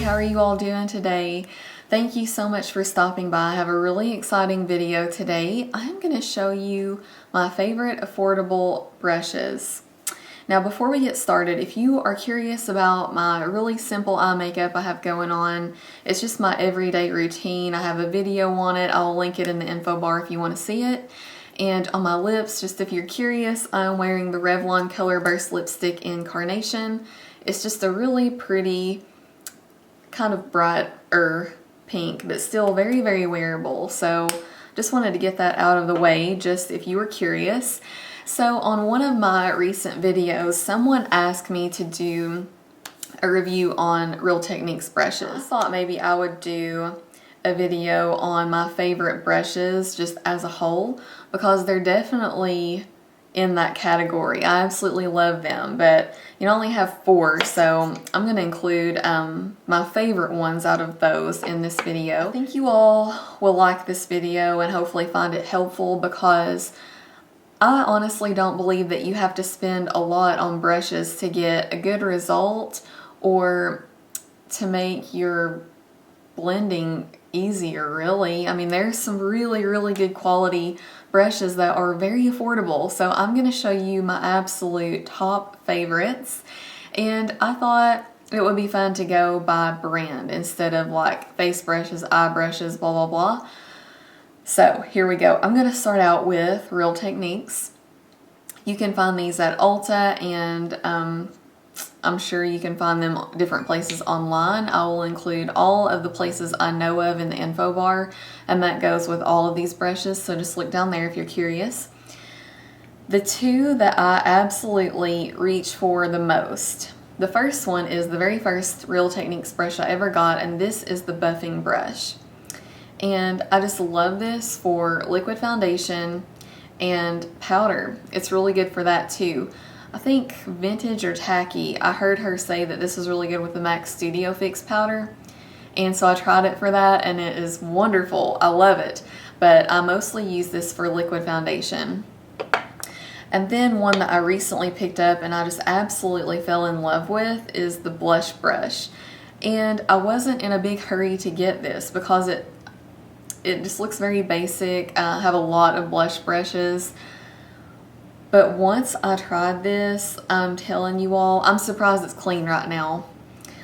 how are you all doing today? Thank you so much for stopping by. I have a really exciting video today. I'm going to show you my favorite affordable brushes. Now before we get started, if you are curious about my really simple eye makeup I have going on, it's just my everyday routine. I have a video on it. I'll link it in the info bar if you want to see it. And on my lips, just if you're curious, I'm wearing the Revlon Color Burst lipstick in Carnation. It's just a really pretty, kind of brighter pink, but still very, very wearable. So just wanted to get that out of the way, just if you were curious. So on one of my recent videos, someone asked me to do a review on Real Techniques brushes. I thought maybe I would do a video on my favorite brushes just as a whole, because they're definitely in that category. I absolutely love them, but you only have 4, so I'm going to include my favorite ones out of those in this video. I think you all will like this video and hopefully find it helpful, because I honestly don't believe that you have to spend a lot on brushes to get a good result or to make your blending easier, really. I mean, there's some really, really good quality brushes that are very affordable. So I'm going to show you my absolute top favorites. And I thought it would be fun to go by brand instead of like face brushes, eye brushes, blah, blah, blah. So here we go. I'm going to start out with Real Techniques. You can find these at Ulta, and I'm sure you can find them different places online. I will include all of the places I know of in the info bar, and that goes with all of these brushes, so just look down there if you're curious. The 2 that I absolutely reach for the most. The first one is the very first Real Techniques brush I ever got, and this is the buffing brush. And I just love this for liquid foundation and powder. It's really good for that too. I think Vintage or Tacky, I heard her say that this was really good with the MAC Studio Fix powder. And so I tried it for that, and it is wonderful. I love it. But I mostly use this for liquid foundation. And then one that I recently picked up and I just absolutely fell in love with is the blush brush. And I wasn't in a big hurry to get this because it just looks very basic. I have a lot of blush brushes. But once I tried this, I'm telling you all, I'm surprised it's clean right now.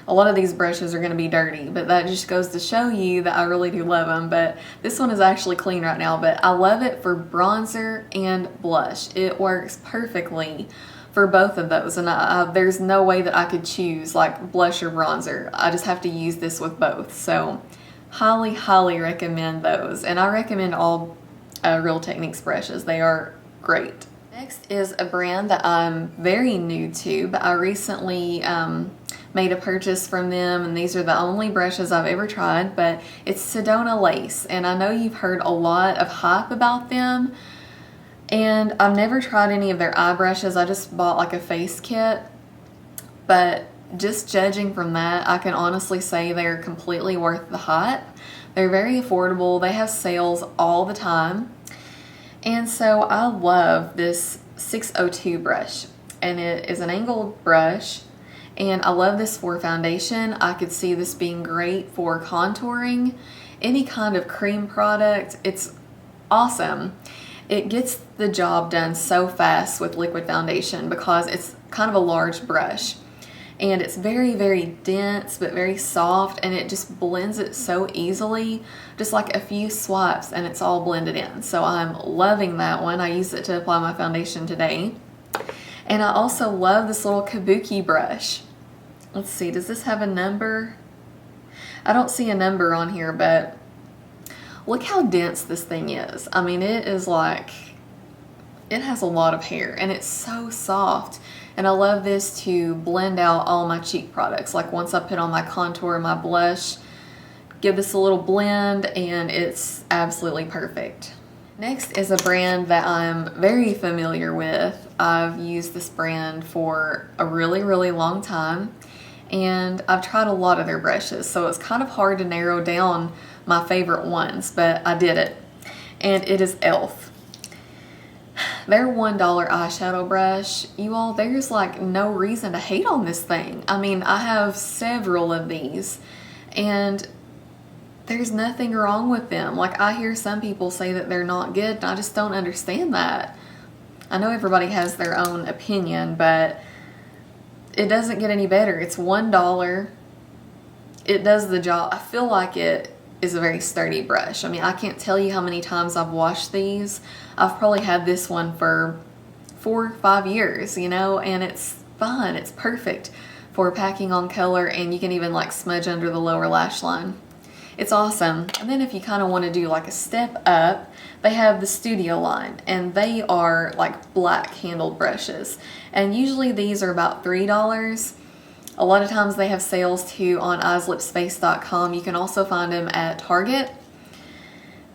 A lot of these brushes are going to be dirty, but that just goes to show you that I really do love them. But this one is actually clean right now, but I love it for bronzer and blush. It works perfectly for both of those, and there's no way that I could choose like blush or bronzer. I just have to use this with both. So highly, highly recommend those. And I recommend all Real Techniques brushes. They are great. Next is a brand that I'm very new to, but I recently made a purchase from them, and these are the only brushes I've ever tried, but it's Sedona Lace. And I know you've heard a lot of hype about them, and I've never tried any of their eye brushes. I just bought like a face kit, but just judging from that, I can honestly say they're completely worth the hype. They're very affordable. They have sales all the time. And so I love this 602 brush, and it is an angled brush, and I love this for foundation. I could see this being great for contouring, any kind of cream product. It's awesome. It gets the job done so fast with liquid foundation because it's kind of a large brush. And it's very, very dense, but very soft, and it just blends it so easily. Just like a few swipes and it's all blended in. So I'm loving that one. I use it to apply my foundation today. And I also love this little kabuki brush. Let's see, does this have a number? I don't see a number on here, but look how dense this thing is. I mean, it is like, it has a lot of hair, and it's so soft. And I love this to blend out all my cheek products. Like once I put on my contour and my blush, give this a little blend, and it's absolutely perfect. Next is a brand that I'm very familiar with. I've used this brand for a really, really long time, and I've tried a lot of their brushes, so it's kind of hard to narrow down my favorite ones, but I did it. And it is E.l.f. Their $1 eyeshadow brush, you all, there's like no reason to hate on this thing. I mean, I have several of these, And there's nothing wrong with them. Like, I hear some people say that they're not good, and I just don't understand that. I know everybody has their own opinion, but it doesn't get any better. It's $1. It does the job. I feel like it is a very sturdy brush. I mean, I can't tell you how many times I've washed these. I've probably had this one for 4 or 5 years, you know, and it's fun. It's perfect for packing on color, and you can even like smudge under the lower lash line. It's awesome. And then if you kind of want to do like a step up, they have the Studio line, and they are like black handled brushes. And usually these are about $3. A lot of times they have sales too on eyeslipspace.com. You can also find them at Target.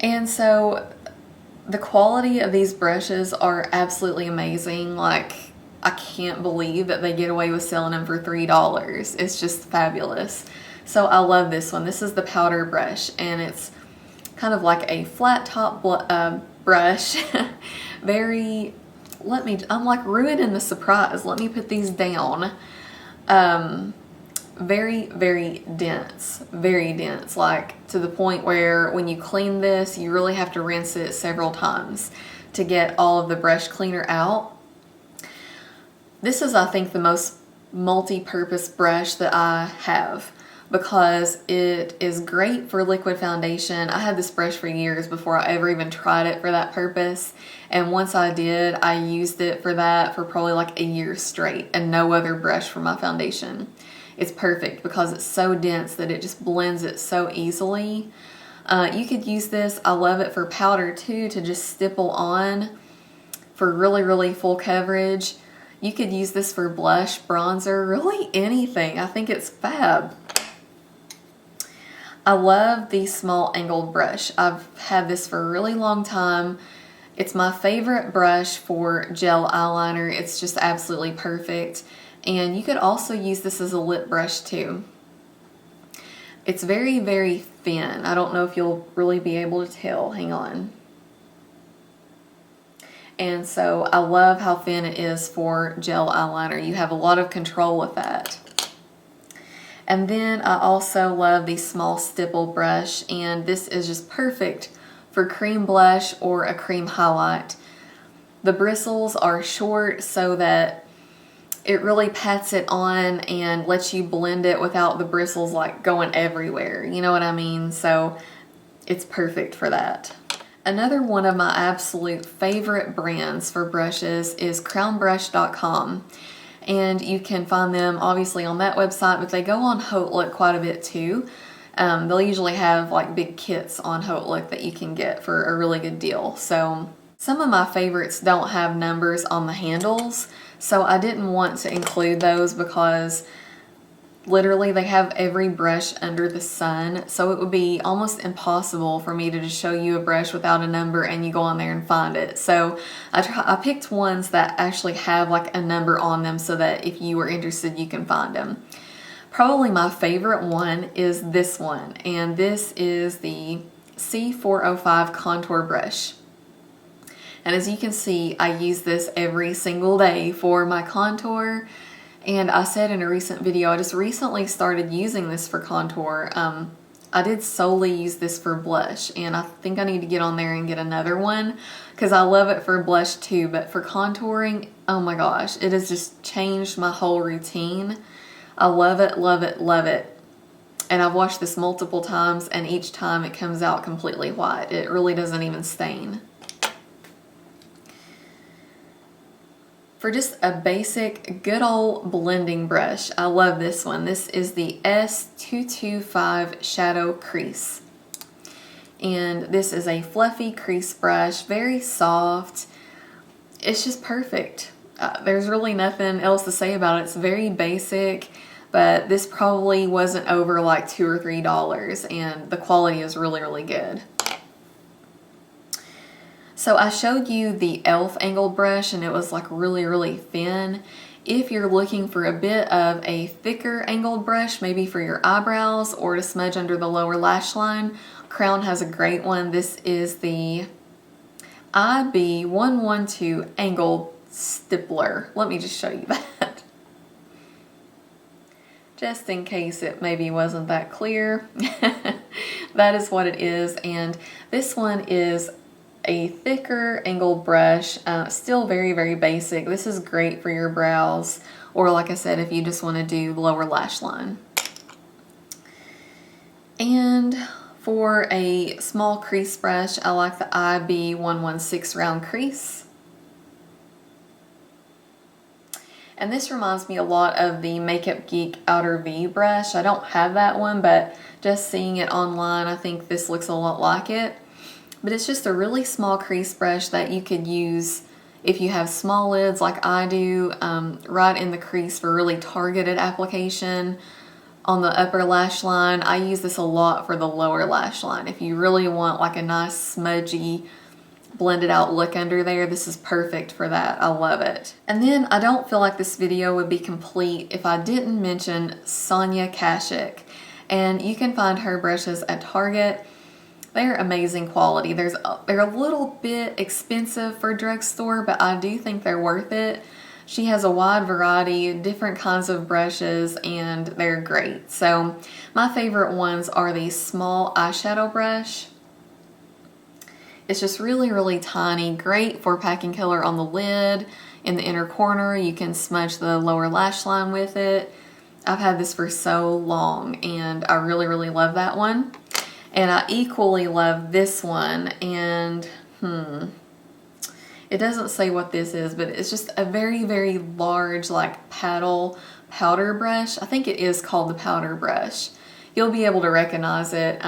And so the quality of these brushes are absolutely amazing. Like, I can't believe that they get away with selling them for $3. It's just fabulous. So I love this one. This is the powder brush, and it's kind of like a flat top brush. Very, I'm like ruining the surprise. Let me put these down. Very, very dense, like to the point where when you clean this, you really have to rinse it several times to get all of the brush cleaner out. This is, I think, the most multi-purpose brush that I have, because it is great for liquid foundation. I had this brush for years before I ever even tried it for that purpose. And once I did, I used it for that for probably like a year straight, and no other brush for my foundation. It's perfect because it's so dense that it just blends it so easily. You could use this. I love it for powder too, to just stipple on for really, really full coverage. You could use this for blush, bronzer, really anything. I think it's fab. I love the small angled brush. I've had this for a really long time. It's my favorite brush for gel eyeliner. It's just absolutely perfect. And you could also use this as a lip brush too. It's very, very thin. I don't know if you'll really be able to tell. Hang on. And so I love how thin it is for gel eyeliner. You have a lot of control with that. And then I also love the small stipple brush, and this is just perfect for cream blush or a cream highlight. The bristles are short so that it really pats it on and lets you blend it without the bristles like going everywhere. You know what I mean? So it's perfect for that. Another one of my absolute favorite brands for brushes is crownbrush.com. And you can find them obviously on that website, but they go on HauteLook quite a bit too. They'll usually have like big kits on HauteLook that you can get for a really good deal. So some of my favorites don't have numbers on the handles, so I didn't want to include those because literally they have every brush under the sun, so it would be almost impossible for me to just show you a brush without a number and you go on there and find it. So I picked ones that actually have like a number on them so that if you were interested you can find them. Probably my favorite one is this one, and this is the C405 contour brush. And as you can see, I use this every single day for my contour. And I said in a recent video, I just recently started using this for contour. I did solely use this for blush, and I think I need to get on there and get another one because I love it for blush too, but for contouring, oh my gosh, it has just changed my whole routine. I love it, love it, love it. And I've washed this multiple times, and each time it comes out completely white. It really doesn't even stain. For just a basic, good old blending brush, I love this one. This is the S225 Shadow Crease. And this is a fluffy crease brush, very soft. It's just perfect. There's really nothing else to say about it. It's very basic, but this probably wasn't over like $2 or $3, and the quality is really, really good. So I showed you the E.l.f. angled brush, and it was like really, really thin. If you're looking for a bit of a thicker angled brush, maybe for your eyebrows or to smudge under the lower lash line, Crown has a great one. This is the IB112 angled stippler. Let me just show you that. just in case it maybe wasn't that clear. That is what it is, and this one is a thicker angled brush, still very, very basic. This is great for your brows, or like I said, if you just want to do lower lash line. And for a small crease brush, I like the IB 116 round crease. And this reminds me a lot of the Makeup Geek Outer V brush. I don't have that one, but just seeing it online, I think this looks a lot like it. But it's just a really small crease brush that you could use if you have small lids like I do, right in the crease for really targeted application on the upper lash line. I use this a lot for the lower lash line. If you really want like a nice smudgy blended out look under there, this is perfect for that. I love it. And then I don't feel like this video would be complete if I didn't mention Sonia Kashuk. And you can find her brushes at Target. They're amazing quality. They're a little bit expensive for drugstore, but I do think they're worth it. She has a wide variety, different kinds of brushes, and they're great. So my favorite ones are the small eyeshadow brush. It's just really, really tiny, great for packing color on the lid. In the inner corner, you can smudge the lower lash line with it. I've had this for so long, and I really, really love that one. And I equally love this one, and it doesn't say what this is, but it's just a very, very large like paddle powder brush. I think it is called the powder brush. You'll be able to recognize it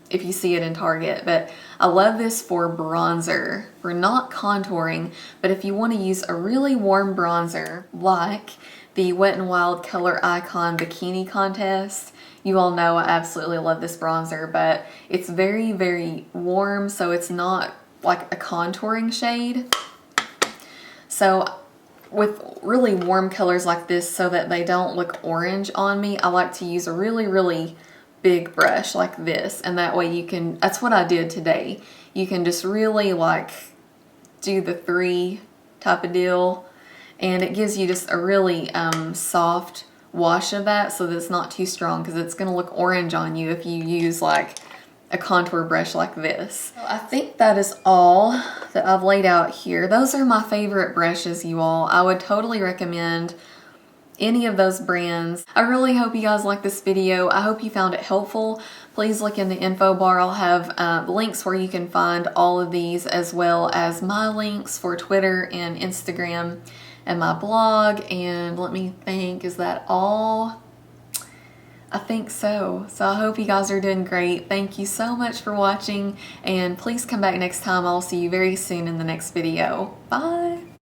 if you see it in Target, but I love this for bronzer, for not contouring, but if you want to use a really warm bronzer like the Wet n Wild Color Icon Bikini Contest. You all know I absolutely love this bronzer, but it's very, very warm, so it's not like a contouring shade. So with really warm colors like this, so that they don't look orange on me, I like to use a really, really big brush like this, and that way you can, that's what I did today. You can just really like do the 3 type of deal, and it gives you just a really soft wash of that, so that it's not too strong, because it's going to look orange on you if you use like a contour brush like this. So I think that is all that I've laid out here. Those are my favorite brushes, you all. I would totally recommend any of those brands. I really hope you guys like this video. I hope you found it helpful. Please look in the info bar. I'll have links where you can find all of these, as well as my links for Twitter and Instagram and my blog. And let me think, is that all? I think so. So I hope you guys are doing great. Thank you so much for watching, and please come back next time. I'll see you very soon in the next video. Bye!